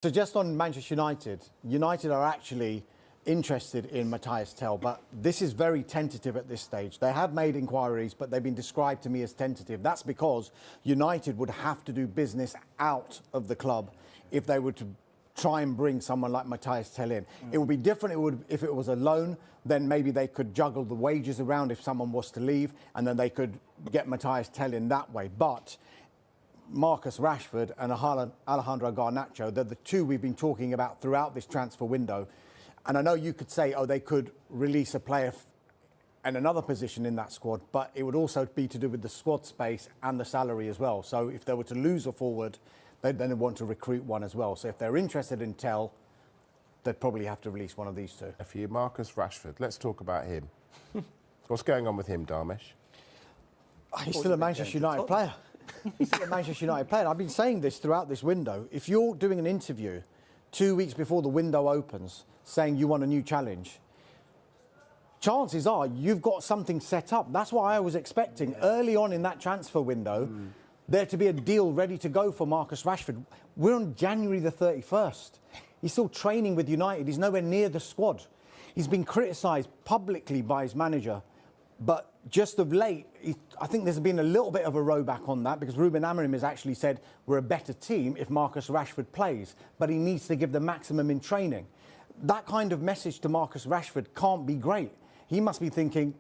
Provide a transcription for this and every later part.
So just on Manchester United, United are actually interested in Mathys Tel, but this is very tentative at this stage. They have made inquiries, but they've been described to me as tentative. That's because United would have to do business out of the club if they were to try and bring someone like Mathys Tel in. It would be different if it was a loan, then maybe they could juggle the wages around if someone was to leave, and then they could get Mathys Tel in that way. But Marcus Rashford and Alejandro Garnacho, they're the two we've been talking about throughout this transfer window. And I know you could say, oh, they could release a player and another position in that squad, but it would also be to do with the squad space and the salary as well. So if they were to lose a forward, they'd then want to recruit one as well. So if they're interested in Tel, they'd probably have to release one of these two. For you, Marcus Rashford, let's talk about him. What's going on with him, Danish? He's still a Manchester United player. He's still a Manchester United player. I've been saying this throughout this window. If you're doing an interview 2 weeks before the window opens saying you want a new challenge, chances are you've got something set up. That's what I was expecting early on in that transfer window, there to be a deal ready to go for Marcus Rashford. We're on January the 31st. He's still training with United. He's nowhere near the squad. He's been criticised publicly by his manager. But just of late, I think there's been a little bit of a row back on that because Ruben Amorim has actually said we're a better team if Marcus Rashford plays, but he needs to give the maximum in training. That kind of message to Marcus Rashford can't be great. He must be thinking,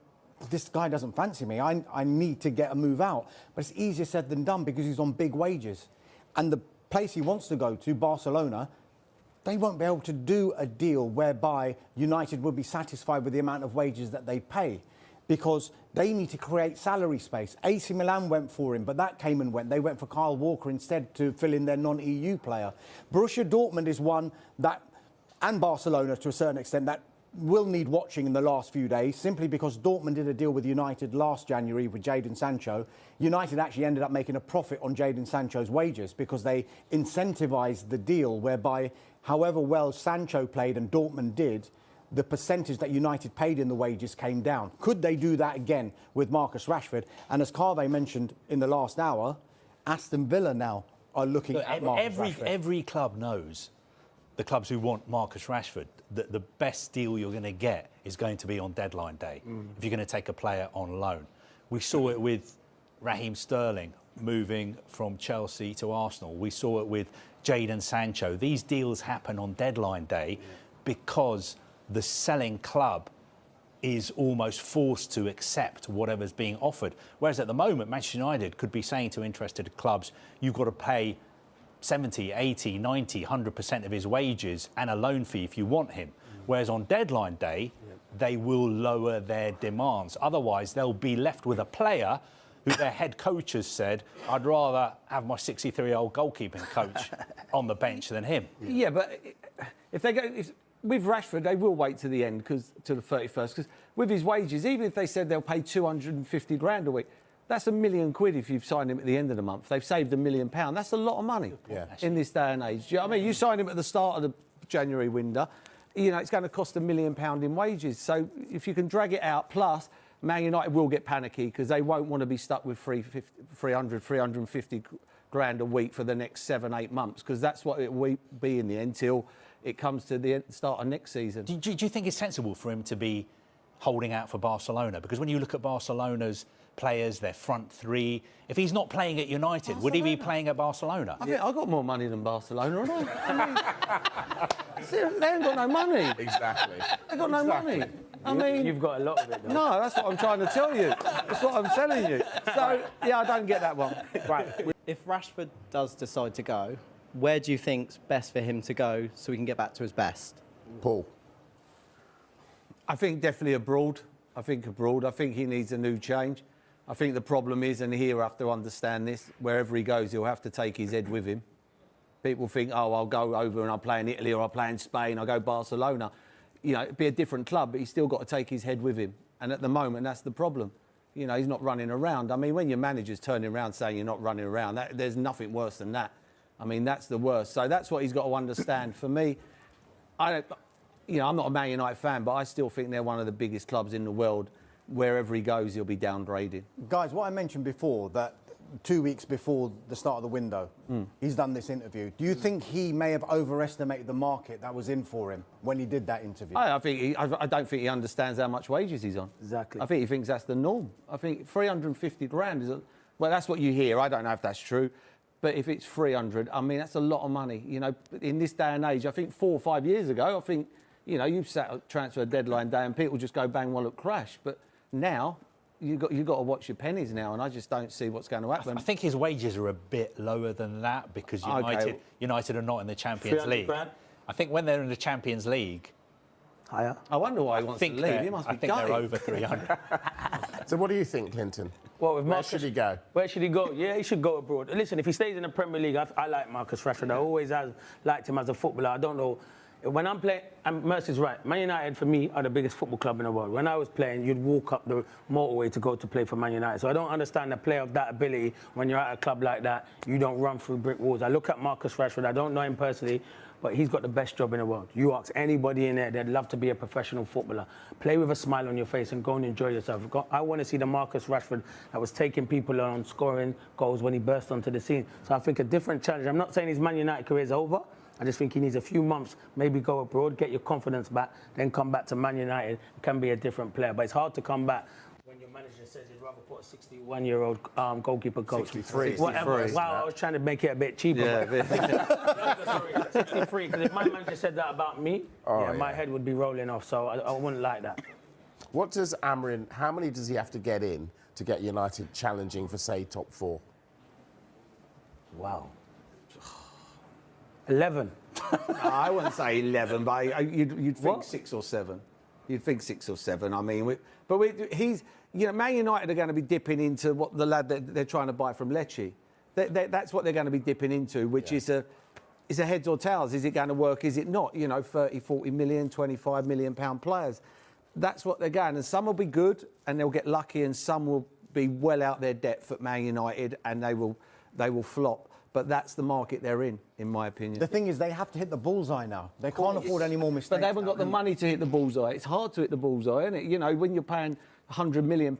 this guy doesn't fancy me. I need to get a move out. But it's easier said than done because he's on big wages. And the place he wants to go to, Barcelona, they won't be able to do a deal whereby United will be satisfied with the amount of wages that they pay, because they need to create salary space. AC Milan went for him, but that came and went. They went for Kyle Walker instead to fill in their non-EU player. Borussia Dortmund is one that, and Barcelona to a certain extent, that will need watching in the last few days, simply because Dortmund did a deal with United last January with Jadon Sancho. United actually ended up making a profit on Jadon Sancho's wages because they incentivised the deal whereby however well Sancho played and Dortmund did, the percentage that United paid in the wages came down. Could they do that again with Marcus Rashford? And as Carve mentioned in the last hour, Aston Villa now are looking at Marcus Rashford. Every club knows, the clubs who want Marcus Rashford, that the best deal you're going to get is going to be on deadline day, if you're going to take a player on loan. We saw it with Raheem Sterling moving from Chelsea to Arsenal. We saw it with Jadon Sancho. These deals happen on deadline day because the selling club is almost forced to accept whatever's being offered. Whereas at the moment, Manchester United could be saying to interested clubs, you've got to pay 70, 80, 90, 100% of his wages and a loan fee if you want him. Whereas on deadline day, they will lower their demands. Otherwise, they'll be left with a player who their head coach has said, I'd rather have my 63-year-old goalkeeping coach on the bench than him. Yeah, but if they go... With Rashford, they will wait to the end, to the 31st, because with his wages, even if they said they'll pay 250 grand a week, that's £1 million if you've signed him at the end of the month. They've saved £1 million. That's a lot of money in this day and age. Do you know what I mean? You sign him at the start of the January window, you know, it's going to cost £1 million in wages. So if you can drag it out, plus Man United will get panicky because they won't want to be stuck with 350 grand a week for the next 7-8 months, because that's what it will be in the end till it comes to the start of next season. Do you think it's sensible for him to be holding out for Barcelona? Because when you look at Barcelona's players, their front three, if he's not playing at United, would he be playing at Barcelona? I think I've got more money than Barcelona, haven't I? They ain't got no money. Exactly. They've got no money. I mean... You've got a lot of it, though. No, that's what I'm trying to tell you. That's what I'm telling you. So, yeah, I don't get that one. Right. If Rashford does decide to go, where do you think's best for him to go so he can get back to his best? Paul. I think definitely abroad. I think he needs a new change. I think the problem is, and here I have to understand this, wherever he goes, he'll have to take his head with him. People think, oh, I'll go over and I'll play in Italy or I'll play in Spain, I'll go Barcelona. You know, it'd be a different club, but he's still got to take his head with him. And at the moment, that's the problem. You know, he's not running around. I mean, when your manager's turning around saying you're not running around, there's nothing worse than that. I mean, that's the worst. So that's what he's got to understand. For me, I'm not a Man United fan, but I still think they're one of the biggest clubs in the world. Wherever he goes, he'll be downgraded. Guys, what I mentioned before, that 2 weeks before the start of the window. He's done this interview. Do you think he may have overestimated the market that was in for him when he did that interview? I don't think he understands how much wages he's on. Exactly. I think he thinks that's the norm. I think 350 grand is, well, that's what you hear. I don't know if that's true. But if it's 300, I mean, that's a lot of money. You know, in this day and age, I think 4 or 5 years ago, I think, you know, you've sat at transfer deadline day and people just go bang, well, look, crash. But now, you've got to watch your pennies now, and I just don't see what's going to happen. I think his wages are a bit lower than that because United are not in the Champions League. Grand? I think when they're in the Champions League, Higher. I wonder why he wants to leave. He must be I think they're over 300. So what do you think, Clinton? Well, with Where Marcus, should he go? Where should he go? Yeah, he should go abroad. Listen, if he stays in the Premier League, I like Marcus Rashford. I always have liked him as a footballer. I don't know. When I'm playing, and Mercy's right, Man United, for me, are the biggest football club in the world. When I was playing, you'd walk up the motorway to go to play for Man United. So I don't understand a player of that ability, when you're at a club like that, you don't run through brick walls. I look at Marcus Rashford, I don't know him personally, but he's got the best job in the world. You ask anybody in there, they'd love to be a professional footballer. Play with a smile on your face and go and enjoy yourself. I want to see the Marcus Rashford that was taking people on, scoring goals when he burst onto the scene. So I think a different challenge. I'm not saying his Man United career is over. I just think he needs a few months, maybe go abroad, get your confidence back, then come back to Man United, can be a different player. But it's hard to come back when your manager says he'd rather put a 61-year-old goalkeeper coach. 63. Whatever. Wow, I was trying to make it a bit cheaper. Yeah, 63, because if my manager said that about me, my head would be rolling off, so I wouldn't like that. What does Amorim, how many does he have to get in to get United challenging for, say, top 4? Wow. 11. I wouldn't say 11, but you'd think 6 or 7. You'd think 6 or 7. I mean, he's, you know, Man United are going to be dipping into what the lad that they're trying to buy from Lecce. That's what they're going to be dipping into, which is a heads or tails. Is it going to work? Is it not? You know, 30, 40 million, 25 million pound players. That's what they're going. And some will be good and they'll get lucky, and some will be well out their depth at Man United and they will flop. But that's the market they're in my opinion. The thing is, they have to hit the bullseye now. They can't afford any more mistakes. But they haven't got the money to hit the bullseye. It's hard to hit the bullseye, isn't it? You know, when you're paying £100 million,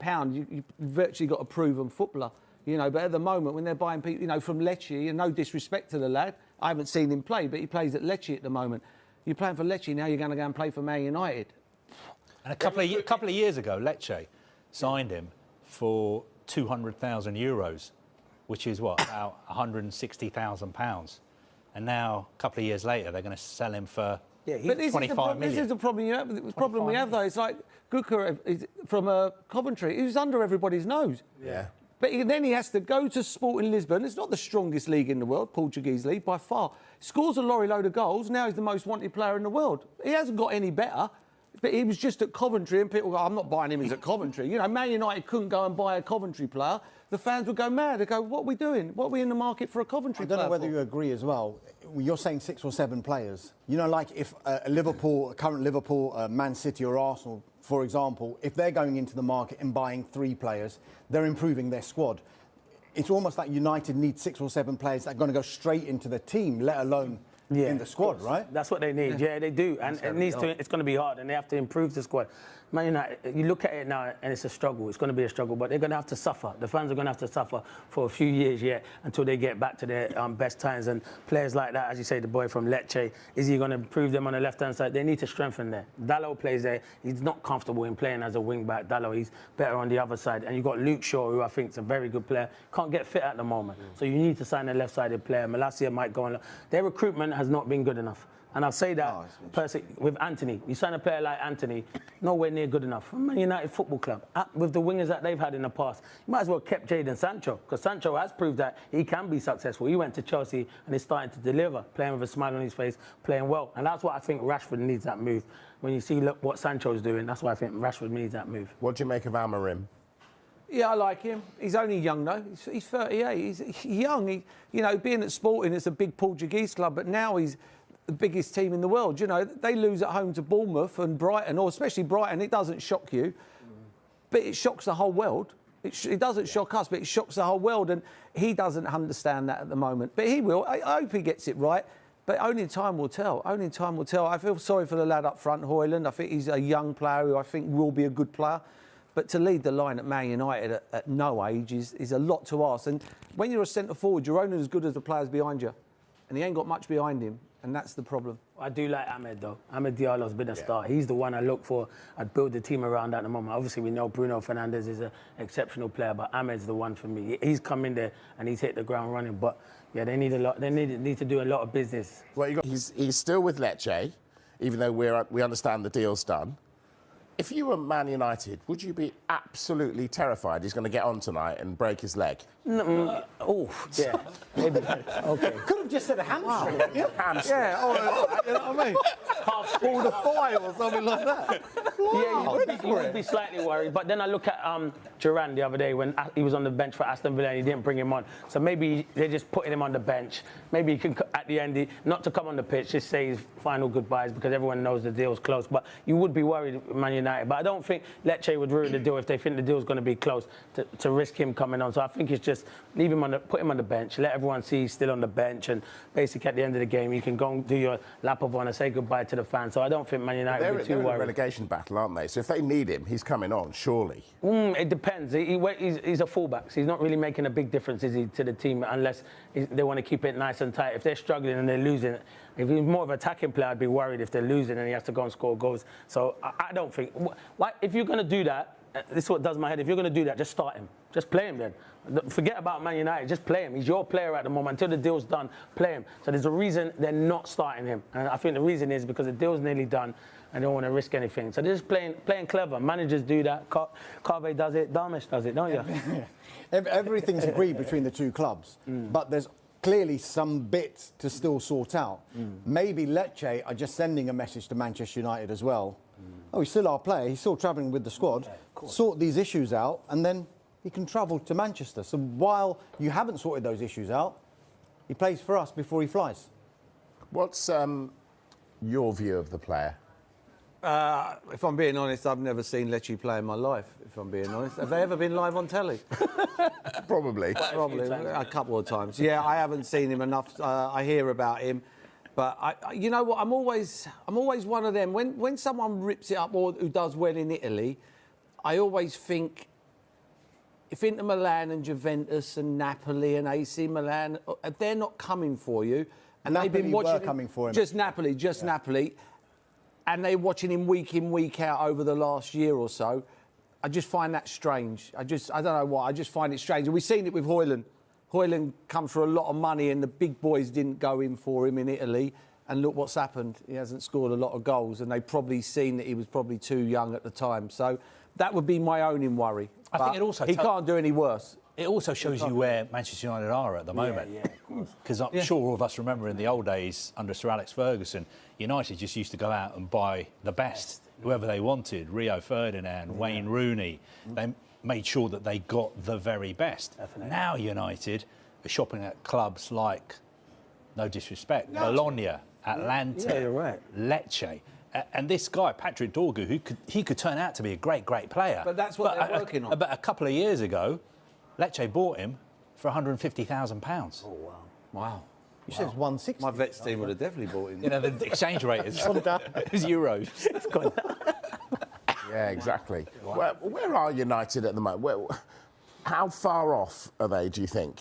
you've virtually got a proven footballer. You know, but at the moment, when they're buying people, you know, from Lecce, and no disrespect to the lad, I haven't seen him play, but he plays at Lecce at the moment. You're playing for Lecce, now you're going to go and play for Man United. And a couple of years ago, Lecce signed him for €200,000, which is what, about £160,000. And now, a couple of years later, they're going to sell him for 25 million. This is the problem you have. The problem we have, though, is like Guka is from Coventry. He was under everybody's nose. Yeah. But then he has to go to Sporting Lisbon. It's not the strongest league in the world, Portuguese league, by far. Scores a lorry load of goals. Now he's the most wanted player in the world. He hasn't got any better. But he was just at Coventry, and people go, I'm not buying him, he's at Coventry. You know, Man United couldn't go and buy a Coventry player. The fans would go mad. They'd go, what are we doing? What are we in the market for a Coventry player? I don't know whether you agree as well. You're saying 6 or 7 players. You know, like if a current Liverpool, Man City or Arsenal, for example, if they're going into the market and buying 3 players, they're improving their squad. It's almost like United need 6 or 7 players that are going to go straight into the team, let alone in the squad, right? That's what they need. Yeah, they do. And it's going to be hard, and they have to improve the squad. Man United, you look at it now, and it's a struggle. It's going to be a struggle, but they're going to have to suffer. The fans are going to have to suffer for a few years yet until they get back to their best times. And players like that, as you say, the boy from Lecce, is he going to improve them on the left-hand side? They need to strengthen there. Dalot plays there. He's not comfortable in playing as a wing-back. Dalot, he's better on the other side. And you've got Luke Shaw, who I think is a very good player. Can't get fit at the moment. So you need to sign a left-sided player. Malacia might go on. Their recruitment has not been good enough. And I'll say that with Anthony. You sign a player like Anthony, nowhere near good enough. Man United Football Club, with the wingers that they've had in the past, you might as well have kept Jadon Sancho, because Sancho has proved that he can be successful. He went to Chelsea and is starting to deliver, playing with a smile on his face, playing well. And that's what I think Rashford needs, that move. When you see what Sancho's doing, that's why I think Rashford needs that move. What do you make of Amorim? Yeah, I like him. He's only young, though. He's 38. He's young. You know, being at Sporting, it's a big Portuguese club, but now he's the biggest team in the world. You know, they lose at home to Bournemouth and Brighton, or especially Brighton. It doesn't shock you, but it shocks the whole world. It doesn't shock us, but it shocks the whole world, and he doesn't understand that at the moment. But he will. I hope he gets it right, but only time will tell. Only time will tell. I feel sorry for the lad up front, Højlund. I think he's a young player who I think will be a good player. But to lead the line at Man United at no age is a lot to ask. And when you're a centre forward, you're only as good as the players behind you. And he ain't got much behind him, and that's the problem. I do like Ahmed, though. Ahmed Diallo's been a star. He's the one I look for. I'd build the team around at the moment. Obviously, we know Bruno Fernandes is an exceptional player, but Ahmed's the one for me. He's come in there and he's hit the ground running. But, yeah, they need a lot. They need to do a lot of business. Well, he's still with Lecce, even though we understand the deal's done. If you were Man United, would you be absolutely terrified he's going to get on tonight and break his leg? Yeah. Maybe. Okay. Could have just said a hamstring. Hamstring. Yeah, you know what I mean? Ball the fire or something like that. Yeah, you would be slightly worried. But then I look at Duran the other day when he was on the bench for Aston Villa and he didn't bring him on. So maybe they're just putting him on the bench. Maybe he can, at the end, not to come on the pitch, just say his final goodbyes because everyone knows the deal's close. But you would be worried, Man United. But I don't think Lecce would ruin the deal if they think the deal's going to be close to risk him coming on. So I think it's just leave him put him on the bench, let everyone see he's still on the bench, and basically at the end of the game you can go and do your lap of honour, say goodbye to the fans. So I don't think Man United would be too worried. They're in a relegation battle, aren't they? So if they need him, he's coming on, surely. It depends. He's a fullback, so he's not really making a big difference, is he, to the team, unless they want to keep it nice and tight. If they're struggling and they're losing, if he's more of an attacking player, I'd be worried if they're losing and he has to go and score goals. So I don't think... If you're going to do that, this is what does my head. If you're going to do that, just start him. Just play him then. Forget about Man United. Just play him. He's your player at the moment. Until the deal's done, play him. So there's a reason they're not starting him. And I think the reason is because the deal's nearly done and they don't want to risk anything. So they're just playing clever. Managers do that. Carve does it. Danish does it, don't you? Everything's agreed between the two clubs. But there's clearly some bits to still sort out. Maybe Lecce are just sending a message to Manchester United as well. Oh, he's still our player. He's still travelling with the squad. Sort these issues out, and then he can travel to Manchester. So while you haven't sorted those issues out, he plays for us before he flies. What's your view of the player? If I'm being honest, I've never seen Lecce play in my life, if I'm being honest. Have they ever been live on telly? Probably. Probably, a couple of times. Yeah, I haven't seen him enough. I hear about him. But you know what? I'm always one of them. When someone rips it up or who does well in Italy, I always think if Inter Milan and Juventus and Napoli and AC Milan, if they're not coming for you, and Napoli they've been watching were coming for him. Just Napoli, and they're watching him week in, week out over the last year or so, I just find that strange. I don't know why. I just find it strange. And we've seen it with Højlund. Højlund comes for a lot of money and the big boys didn't go in for him in Italy. And look what's happened. He hasn't scored a lot of goals and they've probably seen that he was probably too young at the time. So that would be my only worry. I think it also... He can't do any worse. It also shows you where Manchester United are at the moment. Because I'm sure all of us remember in the old days under Sir Alex Ferguson, United just used to go out and buy the best, whoever they wanted. Rio Ferdinand, Wayne Rooney. They made sure that they got the very best. Definitely. Now United are shopping at clubs like, no disrespect, Bologna, Atlanta, Lecce. And this guy, Patrick Dorgu, he could turn out to be a great player. But that's what they're working on. But a couple of years ago, Lecce bought him for £150,000. Oh, wow. Wow. You said it's 160. My vets team would have definitely bought him. You know, the exchange rate is... It was euros. Yeah, exactly. Where are United at the moment? How far off are they, do you think?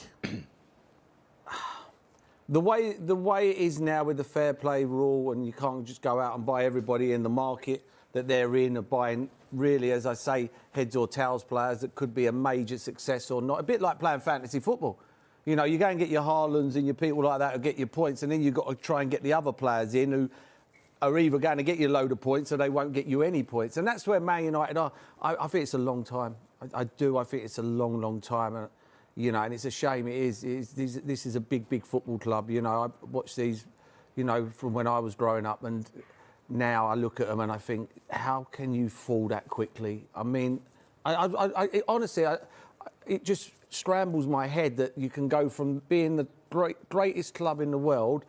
The way it is now with the fair play rule, and you can't just go out and buy everybody in the market that they're in, or buying, really, as I say, heads or tails players that could be a major success or not. A bit like playing fantasy football. You know, you go and get your Haalands and your people like that who get your points, and then you've got to try and get the other players in who are either going to get you a load of points or they won't get you any points. And that's where Man United are. I think it's a long time. I do. I think it's a long time. And, you know, and it's a shame it is. This is a big football club. You know, I watched these, you know, from when I was growing up, and now I look at them and I think, how can you fall that quickly? I mean, honestly, it just scrambles my head that you can go from being the greatest club in the world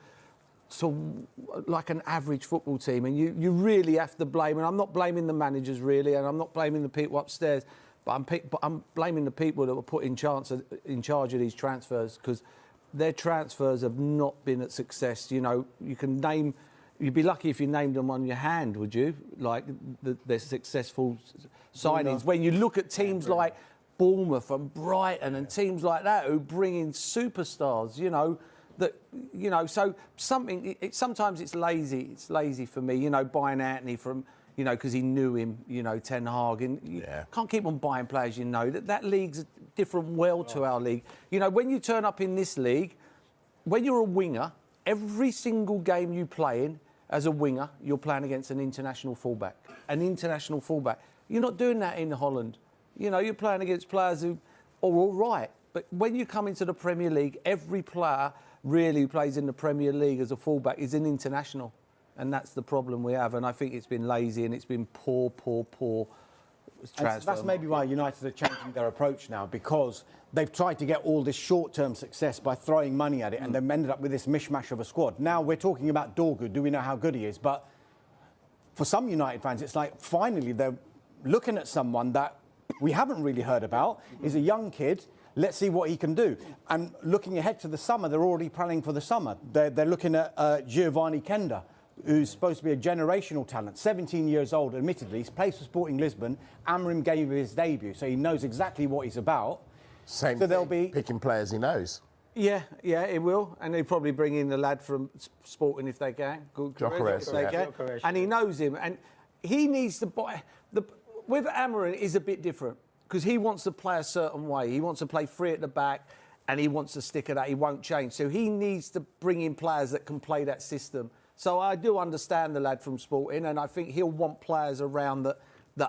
to like an average football team, and you really have to blame, and I'm not blaming the managers really, and I'm not blaming the people upstairs, but I'm blaming the people that were put in charge of these transfers, because their transfers have not been a success. You know, you can name You'd be lucky if you named them on your hand, would you? Like their successful signings. When you look at teams like Bournemouth and Brighton and teams like that who bring in superstars, you know, so sometimes it's lazy. It's lazy for me, you know, buying Anthony from, you know, because he knew him, you know, Ten Hag. And you can't keep on buying players, you know. That league's a different world to our league. You know, when you turn up in this league, when you're a winger, every single game you play in, as a winger, you're playing against an international fullback. An international fullback. You're not doing that in Holland. You know, you're playing against players who are all right. But when you come into the Premier League, every player really who plays in the Premier League as a fullback is an international. And that's the problem we have. And I think it's been lazy and it's been poor transfer. That's maybe why United are changing their approach now, because they've tried to get all this short-term success by throwing money at it, and they've ended up with this mishmash of a squad. Now we're talking about Dorgu. Do we know how good he is? But for some United fans, it's like finally they're looking at someone that we haven't really heard about. He's a young kid. Let's see what he can do. And looking ahead to the summer, they're already planning for the summer. They're looking at Giovanni Kenda, who's supposed to be a generational talent, 17 years old, admittedly. He's played for Sporting Lisbon. Amorim gave him his debut, so he knows exactly what he's about. Same so thing, they'll be picking players he knows. Yeah, it will. And they'll probably bring in the lad from Sporting if they can. And he knows him. And he needs to buy... With Amorim, it's a bit different, because he wants to play a certain way. He wants to play free at the back, and he wants to stick at that. He won't change. So he needs to bring in players that can play that system. So I do understand the lad from Sporting, and I think he'll want players around that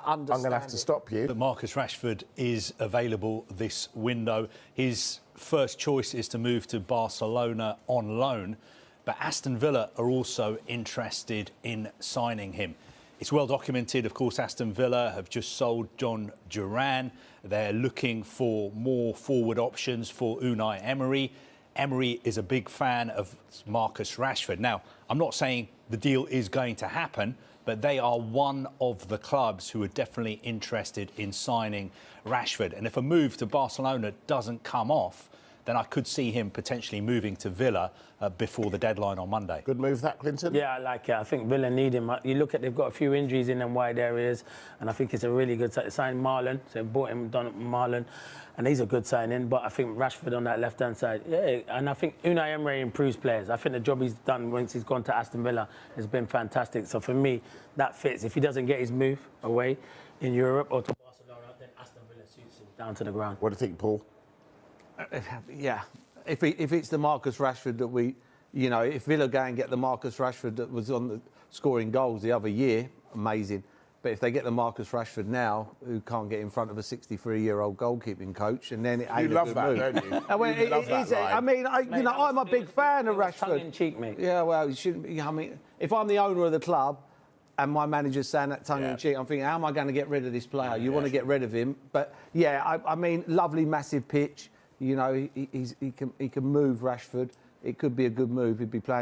understand. I'm going to have to stop you. But Marcus Rashford is available this window. His first choice is to move to Barcelona on loan, but Aston Villa are also interested in signing him. It's well documented, of course, Aston Villa have just sold John Duran. They're looking for more forward options for Unai Emery. Emery is a big fan of Marcus Rashford. Now, I'm not saying the deal is going to happen, but they are one of the clubs who are definitely interested in signing Rashford. And if a move to Barcelona doesn't come off, then I could see him potentially moving to Villa before the deadline on Monday. Good move, that, Clinton? Yeah, I like it. I think Villa need him. You look at, they've got a few injuries in them wide areas, and I think it's a really good sign. Marlon, so they bought him, done Marlon, and he's a good signing. But I think Rashford on that left-hand side, yeah, and I think Unai Emery improves players. I think the job he's done once he's gone to Aston Villa has been fantastic. So for me, that fits. If he doesn't get his move away in Europe or to Barcelona, then Aston Villa suits him down to the ground. What do you think, Paul? Yeah, if it's the Marcus Rashford that we, you know, if Villa go and get the Marcus Rashford that was on the scoring goals the other year, amazing. But if they get the Marcus Rashford now, who can't get in front of a 63-year-old goalkeeping coach, and then it ain't you love that, don't you? You love that line. I mean, you know, I'm a big fan of Rashford. Tongue in cheek, mate. Yeah, well, you shouldn't. I mean, if I'm the owner of the club, and my manager's saying that tongue in cheek, I'm thinking, how am I going to get rid of this player? You want to get rid of him, but yeah, I mean, lovely, massive pitch. You know, he can move Rashford. It could be a good move. He'd be playing.